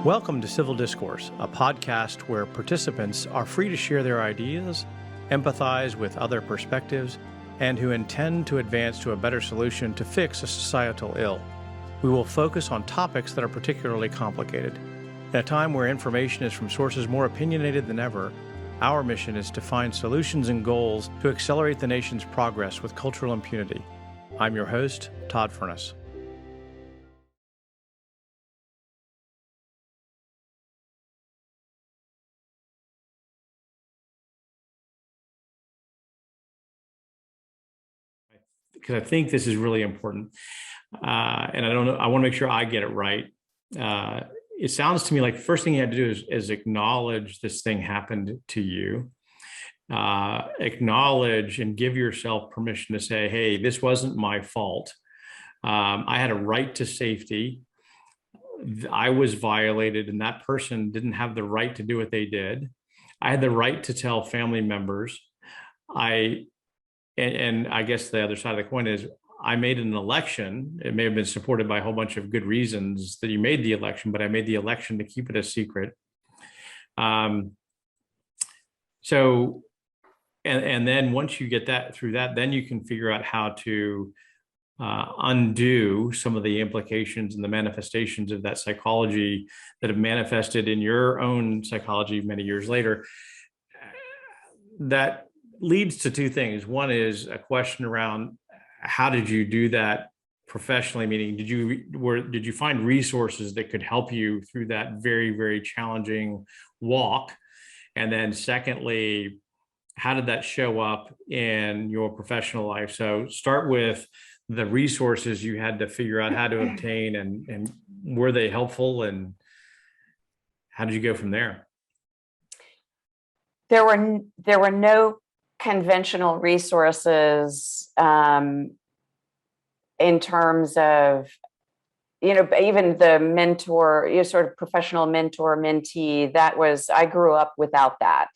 Welcome to Civil Discourse, a podcast where participants are free to share their ideas, empathize with other perspectives, and who intend to advance to a better solution to fix a societal ill. We will focus on topics that are particularly complicated. In a time where information is from sources more opinionated than ever, our mission is to find solutions and goals to accelerate the nation's progress with cultural impunity. I'm your host, Todd Furniss. Because I think this is really important. And I don't know, I want to make sure I get it right. It sounds to me like the first thing you had to do is acknowledge this thing happened to you. Acknowledge and give yourself permission to say, hey, this wasn't my fault. I had a right to safety. I was violated, and that person didn't have the right to do what they did. I had the right to tell family members. And I guess the other side of the coin is I made an election. It may have been supported by a whole bunch of good reasons that you made the election, but I made the election to keep it a secret. So, and then once you get that through that, then you can figure out how to undo some of the implications and the manifestations of that psychology that have manifested in your own psychology many years later. That leads to two things. One is a question around how did you do that professionally? Meaning, did you find resources that could help you through that very, very challenging walk? And then secondly, how did that show up in your professional life? So start with the resources you had to figure out how to obtain, and were they helpful, and how did you go from there? There were no conventional resources in terms of, even the mentor, sort of professional mentor mentee. That was, I grew up without that.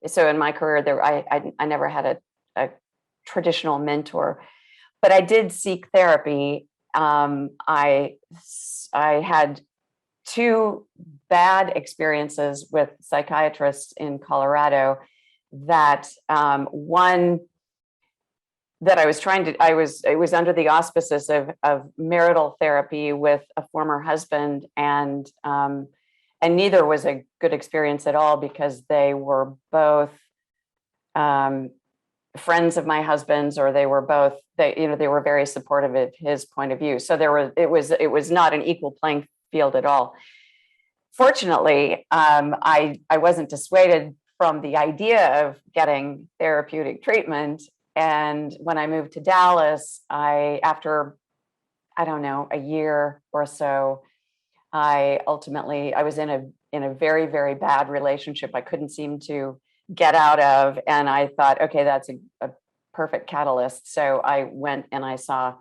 So in my career, I never had a traditional mentor, but I did seek therapy. I had two bad experiences with psychiatrists in Colorado. That one that it was under the auspices of marital therapy with a former husband, and neither was a good experience at all, because they were both friends of my husband's, or they were very supportive of his point of view. So it was not an equal playing field at all. Fortunately, I wasn't dissuaded from the idea of getting therapeutic treatment. And when I moved to Dallas, after a year or so, I was in a very, very bad relationship I couldn't seem to get out of. And I thought, okay, that's a perfect catalyst. So I went and I saw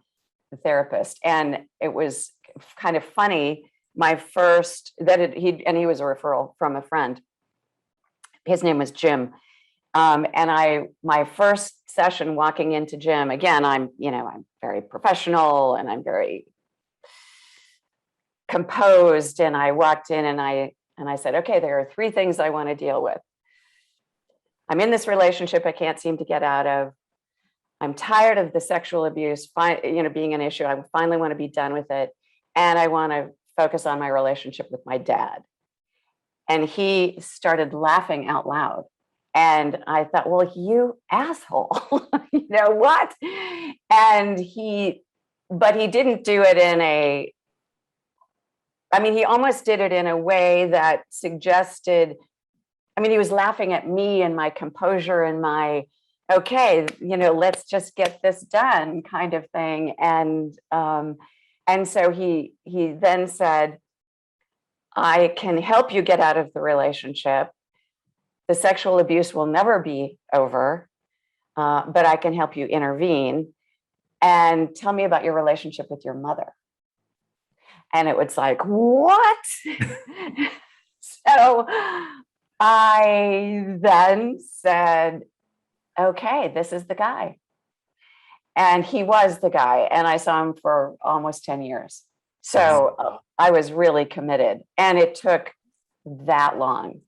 the therapist, and it was kind of funny. He was a referral from a friend. His name was Jim. And my first session walking into Jim, again, I'm very professional and I'm very composed. And I walked in and I said, okay, there are three things I want to deal with. I'm in this relationship I can't seem to get out of. I'm tired of the sexual abuse, being an issue. I finally want to be done with it. And I want to focus on my relationship with my dad. And he started laughing out loud. And I thought, well, you asshole, what? And he didn't do it he almost did it in a way that suggested, he was laughing at me and my composure and my, okay, let's just get this done kind of thing. And so he then said, I can help you get out of the relationship. The sexual abuse will never be over, but I can help you intervene. And tell me about your relationship with your mother. And it was like, what? So I then said, okay, this is the guy. And he was the guy. And I saw him for almost 10 years. So I was really committed, and it took that long.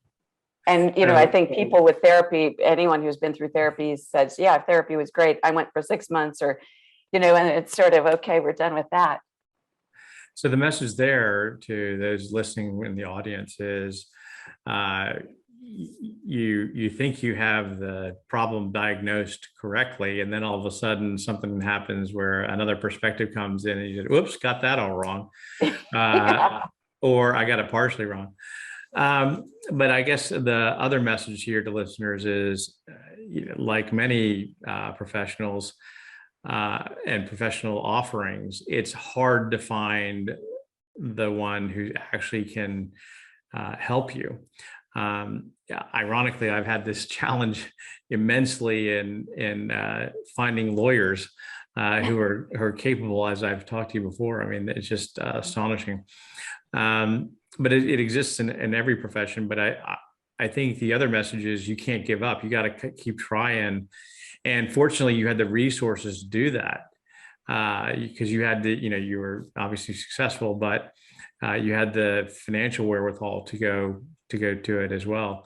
And, you know, I think people with therapy, anyone who's been through therapy says, yeah, therapy was great. I went for 6 months, or, you know, and it's sort of, okay, we're done with that. So the message there to those listening in the audience is, you think you have the problem diagnosed correctly, and then all of a sudden something happens where another perspective comes in, and you say, "Whoops, got that all wrong," Yeah. or "I got it partially wrong." But I guess the other message here to listeners is, like many professionals and professional offerings, it's hard to find the one who actually can help you. Ironically, I've had this challenge immensely in finding lawyers who are capable, as I've talked to you before. I mean, it's just astonishing. But it exists in every profession. But I think the other message is you can't give up. You got to keep trying. And fortunately, you had the resources to do that, because you had you were obviously successful, but you had the financial wherewithal to go to it as well.